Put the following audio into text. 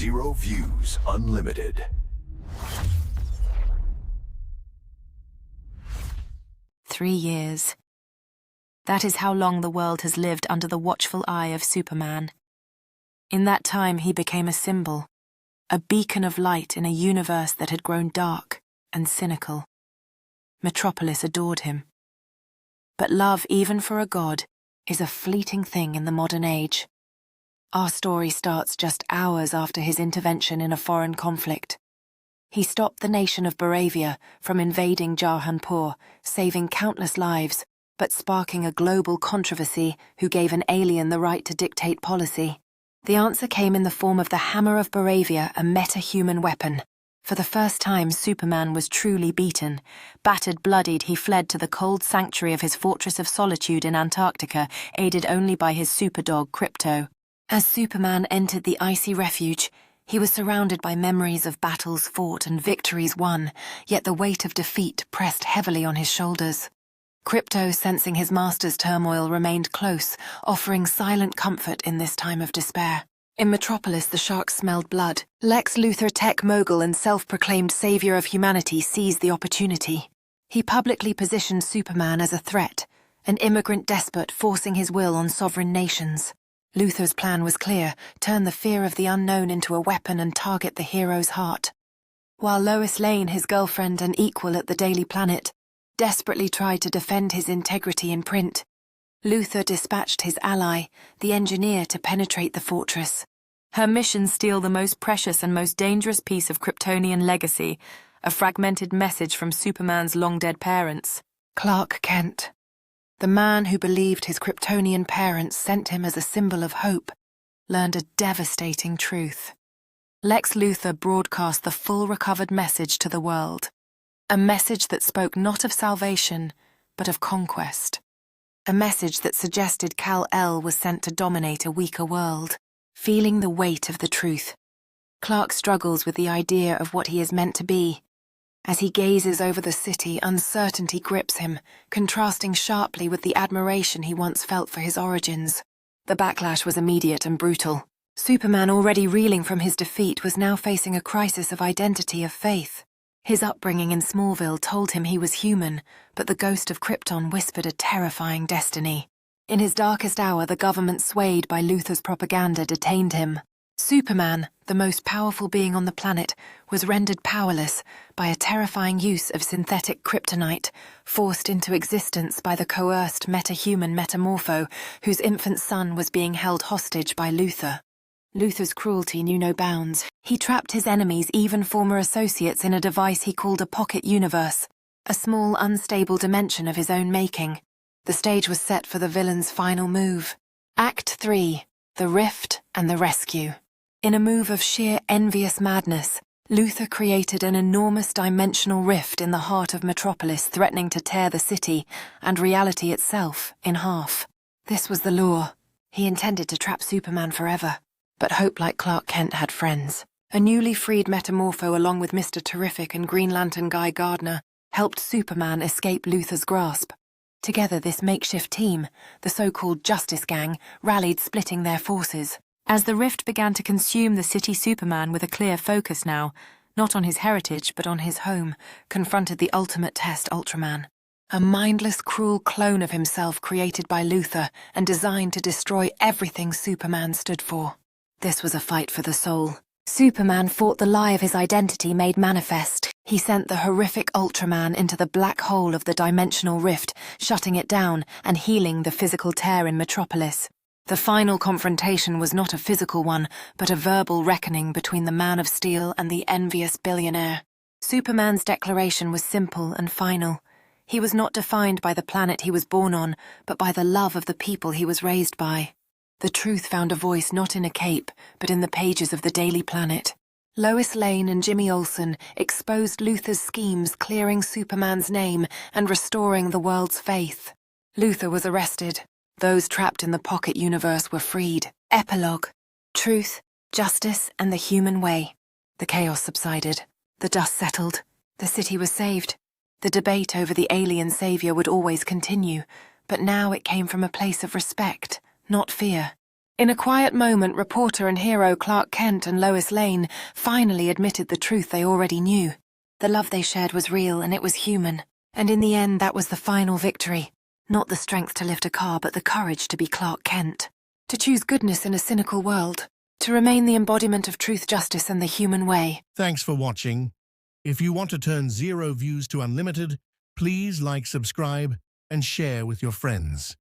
Zero views unlimited. "3 years. That is how long the world has lived under the watchful eye of Superman. In that time he became a symbol, a beacon of light in a universe that had grown dark and cynical. Metropolis adored him. But love, even for a god, is a fleeting thing in the modern age. Our story starts just hours after his intervention in a foreign conflict. He stopped the nation of Baravia from invading Jahanpur, saving countless lives, but sparking a global controversy who gave an alien the right to dictate policy. The answer came in the form of the Hammer of Baravia, a meta-human weapon. For the first time, Superman was truly beaten. Battered, bloodied, he fled to the cold sanctuary of his Fortress of Solitude in Antarctica, aided only by his superdog, Krypto. As Superman entered the icy refuge, he was surrounded by memories of battles fought and victories won, yet the weight of defeat pressed heavily on his shoulders. Krypto, sensing his master's turmoil, remained close, offering silent comfort in this time of despair. In Metropolis, the sharks smelled blood. Lex Luthor, tech mogul and self-proclaimed savior of humanity, seized the opportunity. He publicly positioned Superman as a threat, an immigrant despot forcing his will on sovereign nations. Luthor's plan was clear: turn the fear of the unknown into a weapon and target the hero's heart. While Lois Lane, his girlfriend and equal at the Daily Planet, desperately tried to defend his integrity in print, Luthor dispatched his ally, the engineer, to penetrate the fortress. Her mission: steal the most precious and most dangerous piece of Kryptonian legacy, a fragmented message from Superman's long-dead parents. Clark Kent, the man who believed his Kryptonian parents sent him as a symbol of hope, learned a devastating truth. Lex Luthor broadcast the full recovered message to the world, a message that spoke not of salvation, but of conquest. A message that suggested Kal-El was sent to dominate a weaker world. Feeling the weight of the truth, Clark struggles with the idea of what he is meant to be. As he gazes over the city, uncertainty grips him, contrasting sharply with the admiration he once felt for his origins. The backlash was immediate and brutal. Superman, already reeling from his defeat, was now facing a crisis of identity, of faith. His upbringing in Smallville told him he was human, but the ghost of Krypton whispered a terrifying destiny. In his darkest hour, the government, swayed by Luthor's propaganda, detained him. Superman, the most powerful being on the planet, was rendered powerless by a terrifying use of synthetic kryptonite, forced into existence by the coerced metahuman Metamorpho, whose infant son was being held hostage by Luthor. Luthor's cruelty knew no bounds. He trapped his enemies, even former associates, in a device he called a pocket universe, a small, unstable dimension of his own making. The stage was set for the villain's final move. Act 3, The Rift and the Rescue. In a move of sheer envious madness, Luthor created an enormous dimensional rift in the heart of Metropolis, threatening to tear the city, and reality itself, in half. This was the lure. He intended to trap Superman forever. But hope, like Clark Kent, had friends. A newly freed Metamorpho, along with Mr. Terrific and Green Lantern Guy Gardner, helped Superman escape Luthor's grasp. Together, this makeshift team, the so-called Justice Gang, rallied, splitting their forces. As the rift began to consume the city, Superman, with a clear focus now, not on his heritage but on his home, confronted the ultimate test, Ultraman. A mindless, cruel clone of himself created by Luthor and designed to destroy everything Superman stood for. This was a fight for the soul. Superman fought the lie of his identity made manifest. He sent the horrific Ultraman into the black hole of the dimensional rift, shutting it down and healing the physical tear in Metropolis. The final confrontation was not a physical one, but a verbal reckoning between the Man of Steel and the envious billionaire. Superman's declaration was simple and final. He was not defined by the planet he was born on, but by the love of the people he was raised by. The truth found a voice not in a cape, but in the pages of the Daily Planet. Lois Lane and Jimmy Olsen exposed Luthor's schemes, clearing Superman's name and restoring the world's faith. Luthor was arrested. Those trapped in the pocket universe were freed. Epilogue: Truth, Justice, and the Human Way. The chaos subsided. The dust settled. The city was saved. The debate over the alien savior would always continue, but now it came from a place of respect, not fear. In a quiet moment, reporter and hero Clark Kent and Lois Lane finally admitted the truth they already knew. The love they shared was real and it was human. And in the end, that was the final victory. Not the strength to lift a car, but the courage to be Clark Kent. To choose goodness in a cynical world. To remain the embodiment of truth, justice, and the human way. Thanks for watching. If you want to turn 0 views to unlimited, please like, subscribe, and share with your friends.